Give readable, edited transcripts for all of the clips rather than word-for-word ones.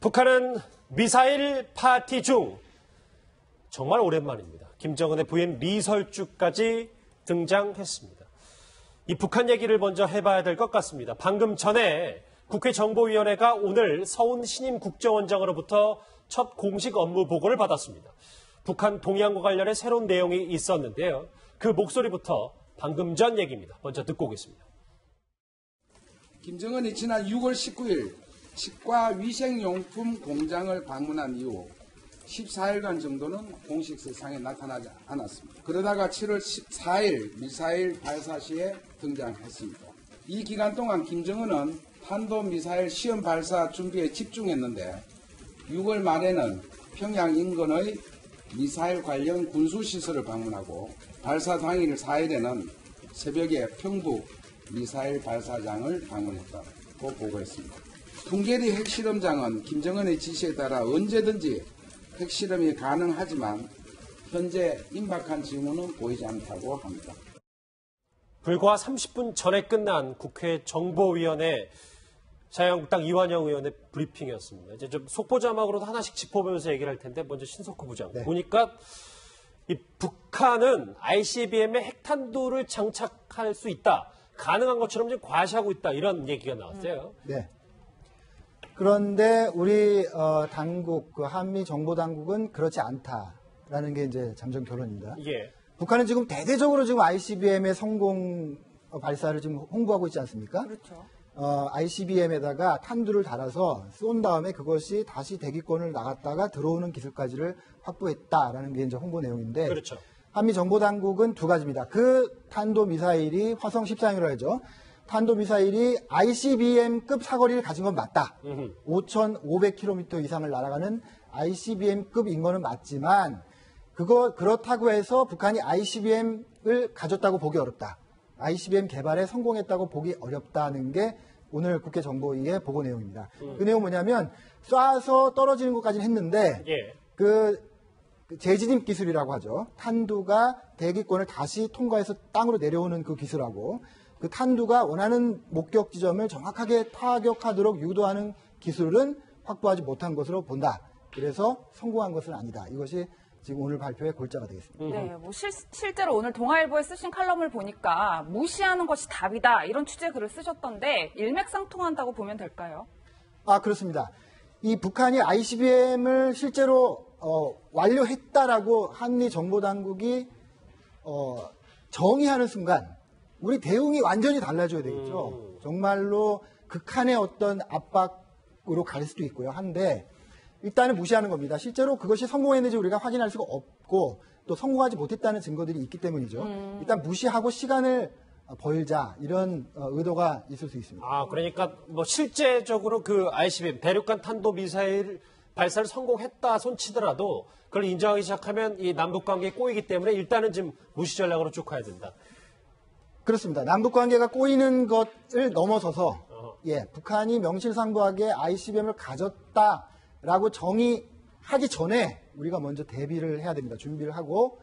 북한은 미사일 파티 중 정말 오랜만입니다. 김정은의 부인 리설주까지 등장했습니다. 이 북한 얘기를 먼저 해봐야 될 것 같습니다. 방금 전에 국회 정보위원회가 오늘 서훈 신임 국정원장으로부터 첫 공식 업무 보고를 받았습니다. 북한 동향과 관련해 새로운 내용이 있었는데요. 그 목소리부터 방금 전 얘기입니다. 먼저 듣고 오겠습니다. 김정은이 지난 6월 19일 치과 위생용품 공장을 방문한 이후 14일간 정도는 공식 세상에 나타나지 않았습니다. 그러다가 7월 14일 미사일 발사 시에 등장했습니다. 이 기간 동안 김정은은 탄도미사일 시험 발사 준비에 집중했는데 6월 말에는 평양 인근의 미사일 관련 군수시설을 방문하고 발사 당일 4일에는 새벽에 평북 미사일 발사장을 방문했다고 보고했습니다. 풍계리 핵실험장은 김정은의 지시에 따라 언제든지 핵실험이 가능하지만 현재 임박한 징후는 보이지 않다고 합니다. 불과 30분 전에 끝난 국회 정보위원회 자유한국당 이완영 의원의 브리핑이었습니다. 이제 좀 속보 자막으로도 하나씩 짚어보면서 얘기를 할 텐데 먼저 신석호 부장. 네. 보니까 이 북한은 ICBM에 핵탄두를 장착할 수 있다. 가능한 것처럼 지금 과시하고 있다. 이런 얘기가 나왔어요. 네. 그런데 우리 당국, 한미 정보 당국은 그렇지 않다라는 게 이제 잠정 결론입니다. 예. 북한은 지금 대대적으로 지금 ICBM의 성공 발사를 지금 홍보하고 있지 않습니까? 그렇죠. ICBM에다가 탄두를 달아서 쏜 다음에 그것이 다시 대기권을 나갔다가 들어오는 기술까지를 확보했다라는 게 이제 홍보 내용인데. 그렇죠. 한미 정보 당국은 두 가지입니다. 그 탄도 미사일이 화성 13이라고 하죠. 탄도 미사일이 ICBM급 사거리를 가진 건 맞다. 5,500km 이상을 날아가는 ICBM급인 거는 맞지만 그렇다고 해서 북한이 ICBM을 가졌다고 보기 어렵다. ICBM 개발에 성공했다고 보기 어렵다는 게 오늘 국회 정보위의 보고 내용입니다. 그 내용은 뭐냐면 쏴서 떨어지는 것까지는 했는데 예. 그 재진입 기술이라고 하죠. 탄두가 대기권을 다시 통과해서 땅으로 내려오는 그 기술하고 그 탄두가 원하는 목격 지점을 정확하게 타격하도록 유도하는 기술은 확보하지 못한 것으로 본다. 그래서 성공한 것은 아니다. 이것이 지금 오늘 발표의 골자가 되겠습니다. 네, 뭐 실제로 오늘 동아일보에 쓰신 칼럼을 보니까 무시하는 것이 답이다. 이런 취재 글을 쓰셨던데 일맥상통한다고 보면 될까요? 아, 그렇습니다. 이 북한이 ICBM을 실제로 완료했다라고 한미 정보당국이 정의하는 순간 우리 대응이 완전히 달라져야 되겠죠. 정말로 극한의 어떤 압박으로 갈 수도 있고요. 한데 일단은 무시하는 겁니다. 실제로 그것이 성공했는지 우리가 확인할 수가 없고 또 성공하지 못했다는 증거들이 있기 때문이죠. 일단 무시하고 시간을 벌자 이런 의도가 있을 수 있습니다. 아, 그러니까 뭐 실제적으로 그 ICBM 대륙간 탄도 미사일 발사를 성공했다 손치더라도 그걸 인정하기 시작하면 이 남북 관계에 꼬이기 때문에 일단은 지금 무시 전략으로 쭉 가야 된다. 그렇습니다. 남북 관계가 꼬이는 것을 넘어서서 북한이 명실상부하게 ICBM을 가졌다라고 정의하기 전에 우리가 먼저 대비를 해야 됩니다. 준비를 하고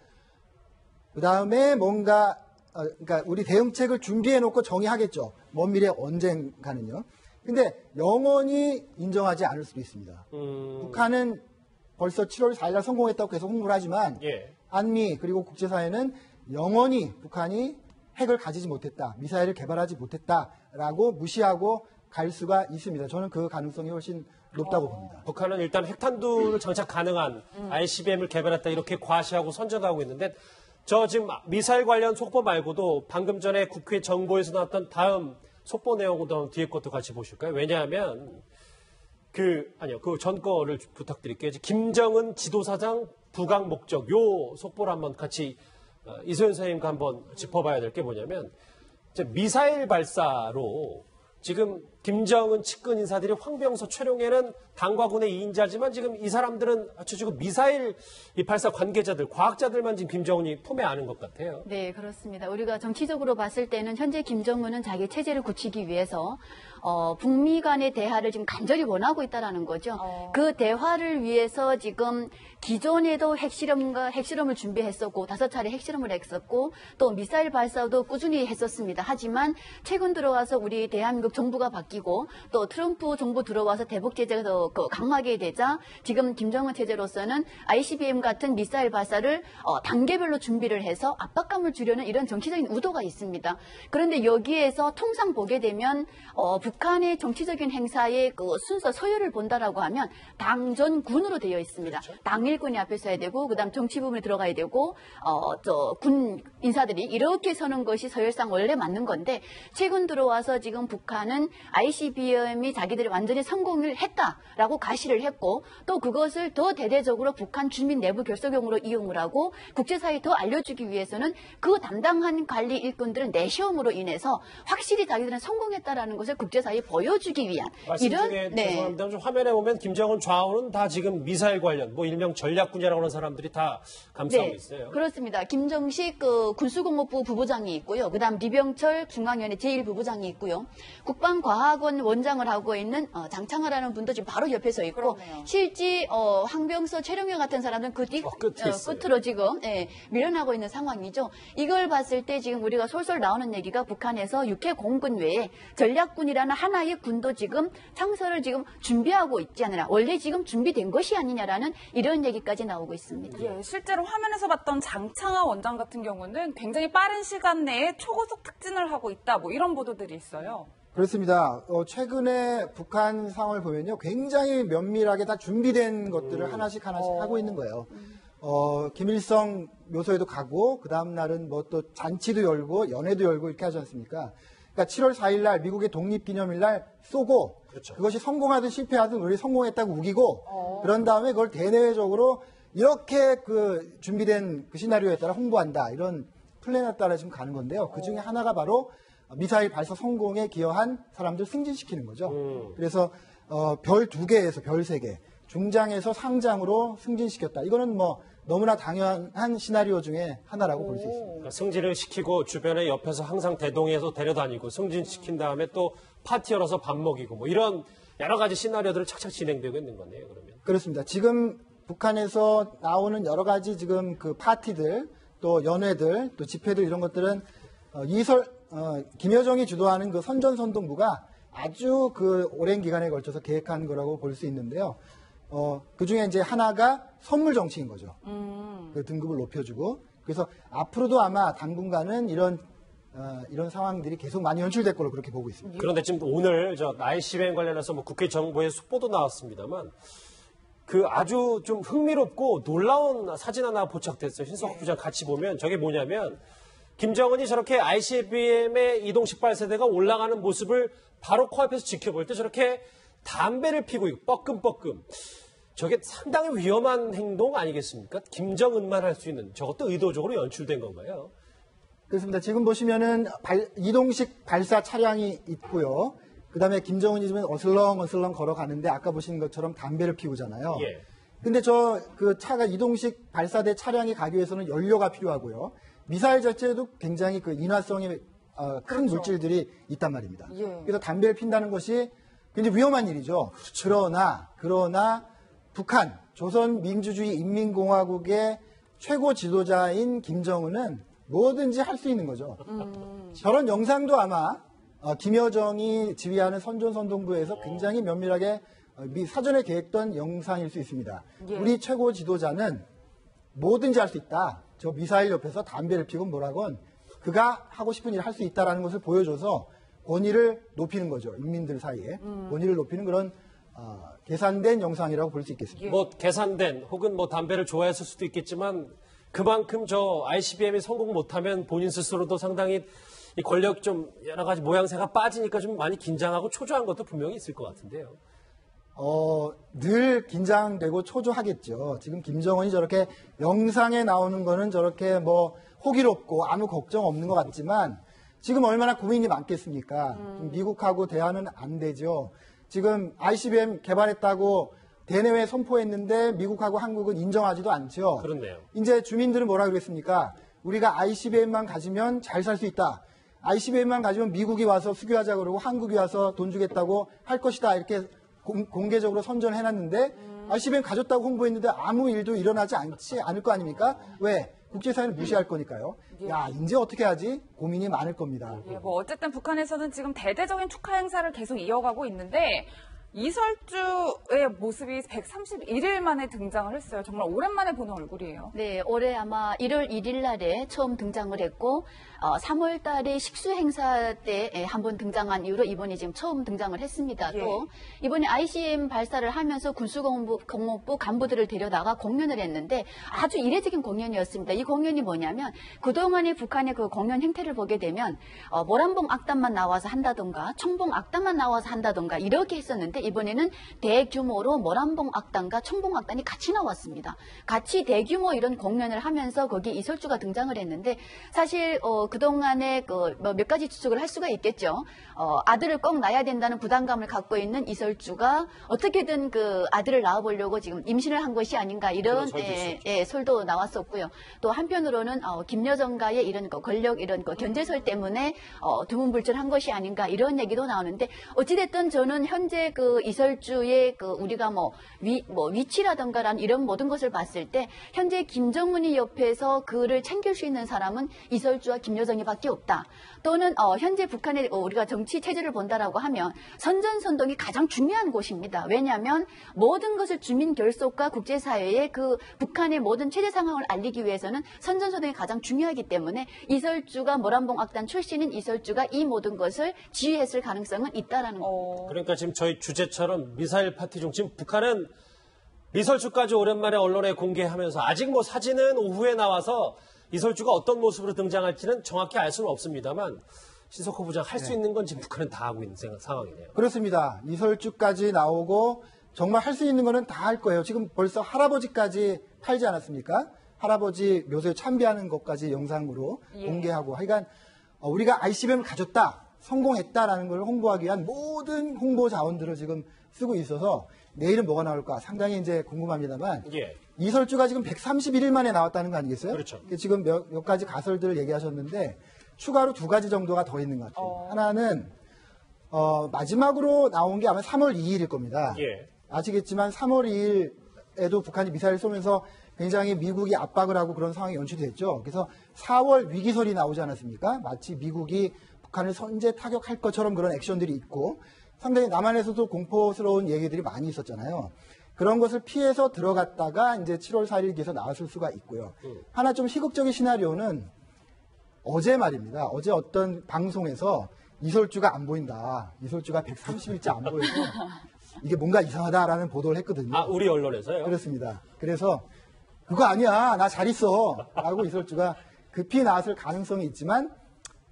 그 다음에 뭔가 그러니까 우리 대응책을 준비해 놓고 정의하겠죠. 먼 미래 언젠가는요. 근데 영원히 인정하지 않을 수도 있습니다. 북한은 벌써 7월 4일 날 성공했다고 계속 홍보를 하지만 한미 그리고 국제사회는 영원히 북한이 핵을 가지지 못했다, 미사일을 개발하지 못했다라고 무시하고 갈 수가 있습니다. 저는 그 가능성이 훨씬 높다고 봅니다. 북한은 일단 핵탄두를 장착 가능한 ICBM을 개발했다 이렇게 과시하고 선전하고 있는데 저 지금 미사일 관련 속보 말고도 방금 전에 국회 정보에서 나왔던 다음 속보 내용도 뒤에 것도 같이 보실까요? 왜냐하면 그 전 거를 부탁드릴게요. 김정은 지도사장 부각 목적 요 속보를 한번 같이 이소연 선생님과 한번 짚어봐야 될 게 뭐냐면 미사일 발사로 지금 김정은 측근 인사들이 황병서, 최룡해는 당과 군의 2인자지만 지금 이 사람들은 지금 미사일 이 발사 관계자들, 과학자들만 지금 김정은이 품에 안은 것 같아요. 네, 그렇습니다. 우리가 정치적으로 봤을 때는 현재 김정은은 자기 체제를 굳히기 위해서 북미 간의 대화를 지금 간절히 원하고 있다는 거죠. 그 대화를 위해서 지금 기존에도 핵실험을 준비했었고 5차례 핵실험을 했었고 또 미사일 발사도 꾸준히 했었습니다. 하지만 최근 들어와서 우리 대한민국 정부가 바뀌었습니다. 바뀌고 또 트럼프 정부 들어와서 대북 제재가 더 강하게 되자 지금 김정은 체제로서는 ICBM 같은 미사일 발사를 단계별로 준비를 해서 압박감을 주려는 이런 정치적인 의도가 있습니다. 그런데 여기에서 통상 보게 되면 북한의 정치적인 행사의 그 순서 서열을 본다라고 하면 당전군으로 되어 있습니다. 당일군이 앞에 서야 되고 그다음 정치 부분에 들어가야 되고 군 인사들이 이렇게 서는 것이 서열상 원래 맞는 건데 최근 들어와서 지금 북한은 ICBM이 자기들이 완전히 성공을 했다라고 가시를 했고 또 그것을 더 대대적으로 북한 주민 내부 결속용으로 이용을 하고 국제사회에 더 알려주기 위해서는 그 담당한 관리 일꾼들은 내시험으로 인해서 확실히 자기들은 성공했다라는 것을 국제사회에 보여주기 위한 말씀 이런 중에 죄송합니다. 좀 화면에 보면 김정은 좌우는 다 지금 미사일 관련 뭐 일명 전략군이라고 하는 사람들이 다 감싸고 있어요. 그렇습니다. 김정식 그 군수공업부 부부장이 있고요. 그다음 리병철 중앙위원회 제1부부장이 있고요. 국방과학원 원장을 하고 있는 장창하라는 분도 지금 바로 옆에 서 있고 그러네요. 실제 황병서 최룡현 같은 사람은 그 끝으로 지금 밀려나고 있는 상황이죠. 이걸 봤을 때 지금 우리가 솔솔 나오는 얘기가 북한에서 육해 공군 외에 전략군이라는 하나의 군도 지금 창설을 지금 준비하고 있지 않느냐. 원래 지금 준비된 것이 아니냐라는 이런 얘기까지 나오고 있습니다. 예, 실제로 화면에서 봤던 장창하 원장 같은 경우는 굉장히 빠른 시간 내에 초고속 특진을 하고 있다. 뭐 이런 보도들이 있어요. 그렇습니다. 최근에 북한 상황을 보면요. 굉장히 면밀하게 다 준비된 것들을 하나씩 하고 있는 거예요. 김일성 묘소에도 가고, 그 다음날은 뭐 또 잔치도 열고, 연회도 열고 이렇게 하지 않습니까? 그러니까 7월 4일날 미국의 독립기념일날 쏘고, 그렇죠. 그것이 성공하든 실패하든 우리 성공했다고 우기고, 그런 다음에 그걸 대내외적으로 이렇게 그 준비된 그 시나리오에 따라 홍보한다. 이런 플랜에 따라 지금 가는 건데요. 그 중에 하나가 바로 미사일 발사 성공에 기여한 사람들 승진시키는 거죠. 그래서 별 2개에서 별 3개, 중장에서 상장으로 승진시켰다. 이거는 뭐 너무나 당연한 시나리오 중에 하나라고 볼 수 있습니다. 그러니까 승진을 시키고 주변에 옆에서 항상 대동해서 데려다니고 승진시킨 다음에 또 파티 열어서 밥 먹이고 뭐 이런 여러 가지 시나리오들을 착착 진행되고 있는 거네요. 그러면. 그렇습니다. 지금 북한에서 나오는 여러 가지 지금 그 파티들, 또 연회들, 또 집회들 이런 것들은 김여정이 주도하는 그 선전선동부가 아주 그 오랜 기간에 걸쳐서 계획한 거라고 볼 수 있는데요. 그 중에 이제 하나가 선물 정치인 거죠. 그 등급을 높여주고. 그래서 앞으로도 아마 당분간은 이런 상황들이 계속 많이 연출될 거로 그렇게 보고 있습니다. 그런데 지금 오늘 ICBM 관련해서 뭐 국회 정보에 속보도 나왔습니다만 그 아주 좀 흥미롭고 놀라운 사진 하나 포착됐어요. 신성욱 부장 같이 보면 저게 뭐냐면 김정은이 저렇게 ICBM의 이동식 발사대가 올라가는 모습을 바로 코앞에서 지켜볼 때 저렇게 담배를 피고 있고 뻐끔뻐끔 저게 상당히 위험한 행동 아니겠습니까? 김정은만 할 수 있는 저것도 의도적으로 연출된 건가요? 그렇습니다. 지금 보시면은 이동식 발사 차량이 있고요. 그 다음에 김정은이 지금 어슬렁어슬렁 걸어가는데 아까 보신 것처럼 담배를 피우잖아요. 예. 근데 그 차가 이동식 발사대 차량이 가기 위해서는 연료가 필요하고요. 미사일 자체에도 굉장히 그 인화성이 큰 물질들이 있단 말입니다. 예. 그래서 담배를 핀다는 것이 굉장히 위험한 일이죠. 그러나 북한 조선민주주의 인민공화국의 최고 지도자인 김정은은 뭐든지 할 수 있는 거죠. 저런 영상도 아마 김여정이 지휘하는 선전선동부에서 굉장히 면밀하게 사전에 계획된 영상일 수 있습니다. 예. 우리 최고 지도자는 뭐든지 할 수 있다. 저 미사일 옆에서 담배를 피고 뭐라건 그가 하고 싶은 일을 할 수 있다라는 것을 보여줘서 권위를 높이는 거죠. 인민들 사이에. 권위를 높이는 그런 계산된 영상이라고 볼 수 있겠습니다. 뭐 계산된 혹은 뭐 담배를 좋아했을 수도 있겠지만 그만큼 저 ICBM이 성공 못하면 본인 스스로도 상당히 이 권력 좀 여러 가지 모양새가 빠지니까 좀 많이 긴장하고 초조한 것도 분명히 있을 것 같은데요. 늘 긴장되고 초조하겠죠. 지금 김정은이 저렇게 영상에 나오는 거는 저렇게 뭐 호기롭고 아무 걱정 없는 것 같지만 지금 얼마나 고민이 많겠습니까? 미국하고 대화는 안 되죠. 지금 ICBM 개발했다고 대내외 선포했는데 미국하고 한국은 인정하지도 않죠. 그렇네요. 이제 주민들은 뭐라 그랬습니까? 우리가 ICBM만 가지면 잘 살 수 있다. ICBM만 가지면 미국이 와서 수교하자 그러고 한국이 와서 돈 주겠다고 할 것이다. 이렇게 공개적으로 선전해놨는데 ICBM 가졌다고 홍보했는데 아무 일도 일어나지 않을 거 아닙니까? 왜? 국제사회는 무시할 거니까요. 야, 이제 어떻게 하지? 고민이 많을 겁니다. 예, 뭐 어쨌든 북한에서는 지금 대대적인 축하 행사를 계속 이어가고 있는데 이설주의 모습이 131일 만에 등장을 했어요. 정말 오랜만에 보는 얼굴이에요. 네, 올해 아마 1월 1일 날에 처음 등장을 했고 3월 달에 식수 행사 때 한번 등장한 이후로 이번에 지금 처음 등장을 했습니다. 예. 또 이번에 ICBM 발사를 하면서 군수공무부 간부들을 데려다가 공연을 했는데 아주 이례적인 공연이었습니다. 이 공연이 뭐냐면 그동안의 북한의 그 공연 행태를 보게 되면 모란봉 악단만 나와서 한다던가 청봉 악단만 나와서 한다던가 이렇게 했었는데 이번에는 대규모로 모란봉 악단과 청봉 악단이 같이 나왔습니다. 같이 대규모 이런 공연을 하면서 거기에 이설주가 등장을 했는데 사실 그동안에 몇 가지 추측을 할 수가 있겠죠. 아들을 꼭 낳아야 된다는 부담감을 갖고 있는 이설주가 어떻게든 그 아들을 낳아보려고 지금 임신을 한 것이 아닌가 이런 설도 나왔었고요. 또 한편으로는 김여정과의 이런 권력 이런 견제설 때문에 두문불출한 것이 아닌가 이런 얘기도 나오는데 어찌됐든 저는 현재 그 이설주의 우리가 위치라든가라는 이런 모든 것을 봤을 때 현재 김정은이 옆에서 그를 챙길 수 있는 사람은 이설주와 김여정이밖에 없다. 또는 현재 북한의 우리가 정치 체제를 본다라고 하면 선전선동이 가장 중요한 곳입니다. 왜냐하면 모든 것을 주민 결속과 국제사회에 그 북한의 모든 체제 상황을 알리기 위해서는 선전선동이 가장 중요하기 때문에 이설주가 모란봉 악단 출신인 이설주가 이 모든 것을 지휘했을 가능성은 있다라는 겁니다. 그러니까 지금 저희 주제처럼 미사일 파티 중 지금 북한은 이설주까지 오랜만에 언론에 공개하면서 아직 뭐 사진은 오후에 나와서 이설주가 어떤 모습으로 등장할지는 정확히 알 수는 없습니다만 신석호 부장 할 수 있는 건 지금 북한은 다 하고 있는 상황이네요. 그렇습니다. 이설주까지 나오고 정말 할 수 있는 거는 다 할 거예요. 지금 벌써 할아버지까지 팔지 않았습니까? 할아버지 묘소에 참배하는 것까지 영상으로 공개하고 하여간 우리가 ICBM을 가졌다, 성공했다라는 걸 홍보하기 위한 모든 홍보 자원들을 지금 쓰고 있어서 내일은 뭐가 나올까 상당히 이제 궁금합니다만 이설주가 지금 131일 만에 나왔다는 거 아니겠어요? 그렇죠. 지금 몇 가지 가설들을 얘기하셨는데 추가로 2가지 정도가 더 있는 것 같아요. 하나는 마지막으로 나온 게 아마 3월 2일일 겁니다. 아시겠지만 3월 2일에도 북한이 미사일을 쏘면서 굉장히 미국이 압박을 하고 그런 상황이 연출됐죠. 그래서 4월 위기설이 나오지 않았습니까? 마치 미국이 북한을 선제 타격할 것처럼 그런 액션들이 있고 상당히 남한에서도 공포스러운 얘기들이 많이 있었잖아요. 그런 것을 피해서 들어갔다가 이제 7월 4일 기에서 나왔을 수가 있고요. 하나 좀 희극적인 시나리오는 어제 말입니다. 어제 어떤 방송에서 이설주가 안 보인다. 이설주가 130일째 안 보여서 이게 뭔가 이상하다라는 보도를 했거든요. 아, 우리 언론에서요? 그렇습니다. 그래서 그거 아니야. 나 잘 있어. 라고 이설주가 급히 나왔을 가능성이 있지만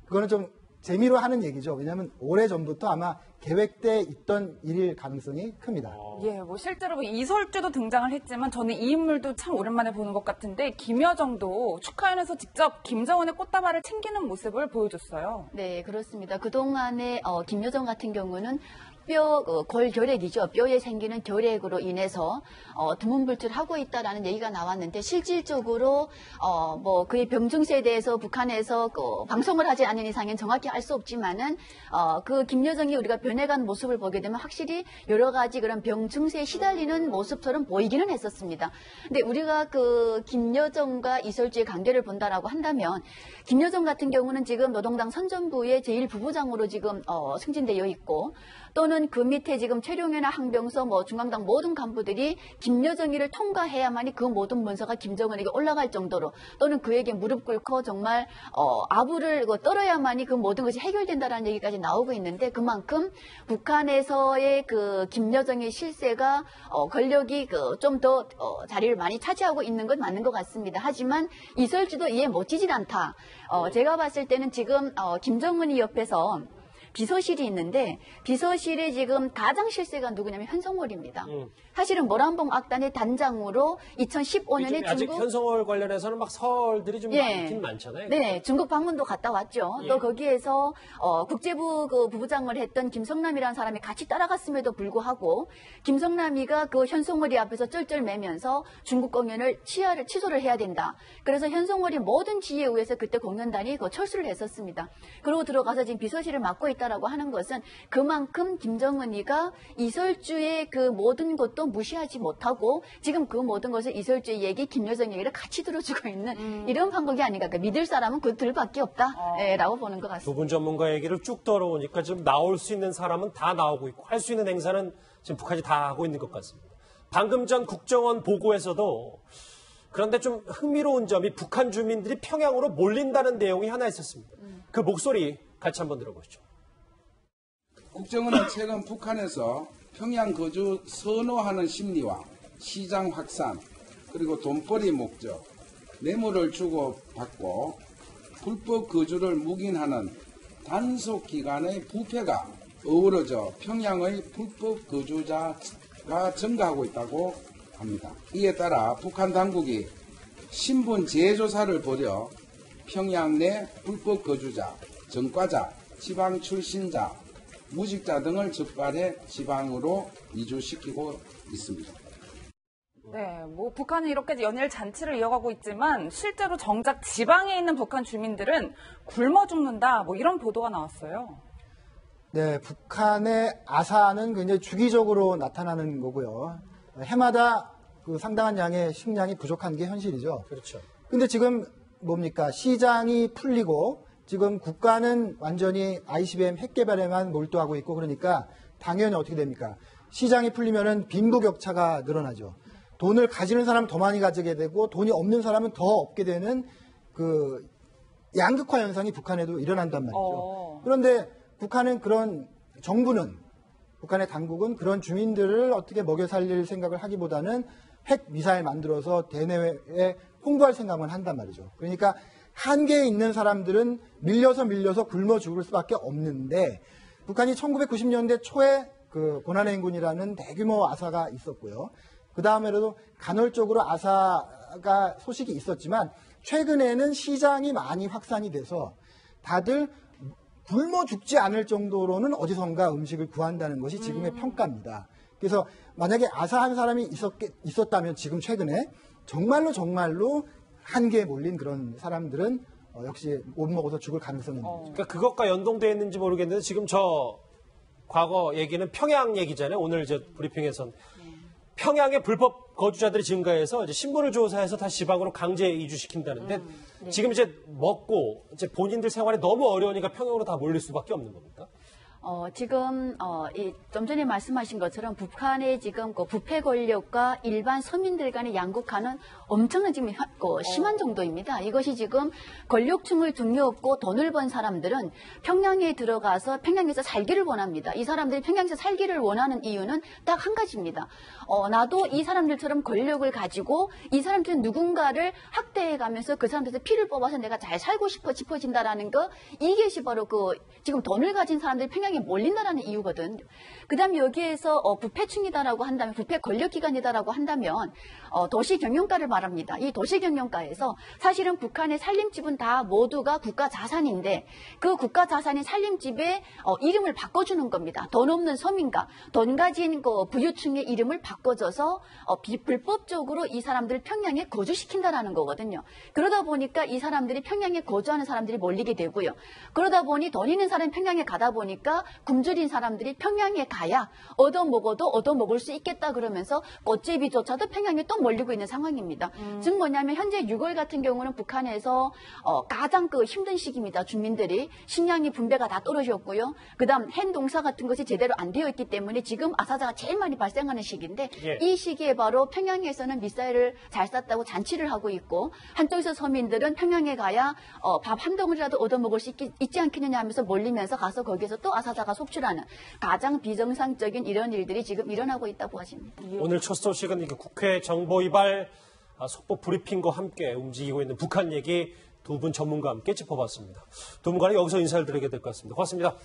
그거는 좀 재미로 하는 얘기죠. 왜냐하면 오래전부터 아마 계획돼 있던 일일 가능성이 큽니다. 예, 뭐 실제로 이설주도 등장을 했지만 저는 이 인물도 참 오랜만에 보는 것 같은데 김여정도 축하연에서 직접 김정은의 꽃다발을 챙기는 모습을 보여줬어요. 네, 그렇습니다. 그동안에 김여정 같은 경우는 골결핵이죠. 뼈에 생기는 결핵으로 인해서 두문불출하고 있다라는 얘기가 나왔는데 실질적으로 그의 병증세에 대해서 북한에서 방송을 하지 않은 이상엔 정확히 알 수 없지만은 그 김여정이 우리가 변해간 모습을 보게 되면 확실히 여러 가지 그런 병증세에 시달리는 모습처럼 보이기는 했었습니다. 근데 우리가 그 김여정과 이설주의 관계를 본다라고 한다면 김여정 같은 경우는 지금 노동당 선전부의 제1부부장으로 지금 승진되어 있고 또는 그 밑에 지금 최룡해나 항병서 중앙당 모든 간부들이 김여정이를 통과해야만이 그 모든 문서가 김정은에게 올라갈 정도로 또는 그에게 무릎 꿇고 정말 아부를 떨어야만이 그 모든 것이 해결된다라는 얘기까지 나오고 있는데 그만큼 북한에서의 그 김여정의 실세가 권력이 좀 더 자리를 많이 차지하고 있는 건 맞는 것 같습니다. 하지만 이설주도 이해 못지질 않다. 제가 봤을 때는 지금 김정은이 옆에서 비서실이 있는데 비서실에 지금 가장 실세가 누구냐면 현성월입니다. 사실은 모란봉 악단의 단장으로 2015년에 아직 중국 현성월 관련해서는 막 설들이 좀 많긴 많잖아요. 네, 중국 방문도 갔다 왔죠. 또 거기에서 국제부 부부장을 했던 김성남이라는 사람이 같이 따라갔음에도 불구하고 김성남이가 그 현성월이 앞에서 쩔쩔매면서 중국 공연을 취소를 해야 된다. 그래서 현성월이 모든 지혜에 의해서 그때 공연단이 철수를 했었습니다. 그러고 들어가서 지금 비서실을 맡고 있다. 있다라고 하는 것은 그만큼 김정은이가 이설주의 그 모든 것도 무시하지 못하고 지금 그 모든 것을 이설주의 얘기, 김여정 얘기를 같이 들어주고 있는 이런 방법이 아닌가. 그러니까 믿을 사람은 그들밖에 없다라고 보는 것 같습니다. 두 분 전문가 얘기를 쭉 들어오니까 지금 나올 수 있는 사람은 다 나오고 있고 할 수 있는 행사는 지금 북한이 다 하고 있는 것 같습니다. 방금 전 국정원 보고에서도 그런데 좀 흥미로운 점이 북한 주민들이 평양으로 몰린다는 내용이 하나 있었습니다. 그 목소리 같이 한번 들어보시죠. 국정원은 최근 북한에서 평양 거주 선호하는 심리와 시장 확산, 그리고 돈벌이 목적, 뇌물을 주고받고 불법 거주를 묵인하는 단속 기간의 부패가 어우러져 평양의 불법 거주자가 증가하고 있다고 합니다. 이에 따라 북한 당국이 신분 재조사를 벌여 평양 내 불법 거주자, 전과자, 지방 출신자, 무직자 등을 적발해 지방으로 이주시키고 있습니다. 네, 뭐 북한은 이렇게 연일 잔치를 이어가고 있지만 실제로 정작 지방에 있는 북한 주민들은 굶어 죽는다, 뭐 이런 보도가 나왔어요. 네, 북한의 아사는 굉장히 주기적으로 나타나는 거고요. 해마다 그 상당한 양의 식량이 부족한 게 현실이죠. 그렇죠. 근데 지금 뭡니까? 시장이 풀리고 지금 국가는 완전히 ICBM 핵 개발에만 몰두하고 있고 그러니까 당연히 어떻게 됩니까? 시장이 풀리면은 빈부격차가 늘어나죠. 돈을 가지는 사람은 더 많이 가지게 되고 돈이 없는 사람은 더 없게 되는 그 양극화 현상이 북한에도 일어난단 말이죠. 그런데 북한은 그런 정부는 북한의 당국은 그런 주민들을 어떻게 먹여 살릴 생각을 하기보다는 핵 미사일 만들어서 대내외에 홍보할 생각만 한단 말이죠. 그러니까 한계에 있는 사람들은 밀려서 굶어 죽을 수밖에 없는데 북한이 1990년대 초에 그 고난의 행군이라는 대규모 아사가 있었고요. 그 다음에도 간헐적으로 아사가 소식이 있었지만 최근에는 시장이 많이 확산이 돼서 다들 굶어 죽지 않을 정도로는 어디선가 음식을 구한다는 것이 지금의 평가입니다. 그래서 만약에 아사한 사람이 있었다면 지금 최근에 정말로 한계에 몰린 그런 사람들은 역시 못 먹어서 죽을 가능성이 있는 거죠. 그러니까 그것과 연동되어 있는지 모르겠는데 지금 저 과거 얘기는 평양 얘기잖아요. 오늘 저 브리핑에선 평양의 불법 거주자들이 증가해서 이제 신분을 조사해서 다시 지방으로 강제 이주시킨다는데 지금 이제 먹고 이제 본인들 생활이 너무 어려우니까 평양으로 다 몰릴 수밖에 없는 겁니까? 지금 좀 전에 말씀하신 것처럼 북한의 지금 그 부패 권력과 일반 서민들 간의 양극화는 엄청난 지금 심한 정도입니다. 이것이 지금 권력층을 등려없고 돈을 번 사람들은 평양에 들어가서 평양에서 살기를 원합니다. 이 사람들이 평양에서 살기를 원하는 이유는 딱 한 가지입니다. 나도 이 사람들처럼 권력을 가지고 이 사람들은 누군가를 학대해가면서 그 사람들에서 피를 뽑아서 내가 잘 살고 싶어진다라는 거, 이것이 바로 그 지금 돈을 가진 사람들이 평양에 몰린다라는 이유거든요. 그 다음에 여기에서 부패층이다라고 한다면, 부패 권력기관이다라고 한다면 도시경영가를 말합니다. 이 도시경영가에서 사실은 북한의 살림집은 다 모두가 국가 자산인데 그 국가 자산인 살림집에 이름을 바꿔주는 겁니다. 돈 없는 서민가, 돈 가진 그 부유층의 이름을 바꿔줘서 불법적으로 이 사람들을 평양에 거주시킨다라는 거거든요. 그러다 보니까 이 사람들이 평양에 거주하는 사람들이 몰리게 되고요. 그러다 보니 돈 있는 사람이 평양에 가다 보니까 굶주린 사람들이 평양에 가야 얻어먹어도 얻어먹을 수 있겠다 그러면서 꽃제비조차도 평양에 또 몰리고 있는 상황입니다. 즉 뭐냐면 현재 6월 같은 경우는 북한에서 가장 그 힘든 시기입니다. 주민들이 식량이 분배가 다 떨어졌고요. 그다음 햇농사 같은 것이 제대로 안 되어 있기 때문에 지금 아사자가 제일 많이 발생하는 시기인데 이 시기에 바로 평양에서는 미사일을 잘 쐈다고 잔치를 하고 있고 한쪽에서 서민들은 평양에 가야 밥 한 덩어리라도 얻어먹을 수 있지 않겠느냐 하면서 몰리면서 가서 거기에서 또 아사자가 속출하는 가장 비정상적인 이런 일들이 지금 일어나고 있다고 하십니다. 오늘 첫 소식은 국회 정보위발 속보 브리핑과 함께 움직이고 있는 북한 얘기 두 분 전문가와 함께 짚어봤습니다. 두 분과는 여기서 인사를 드리게 될 것 같습니다. 고맙습니다.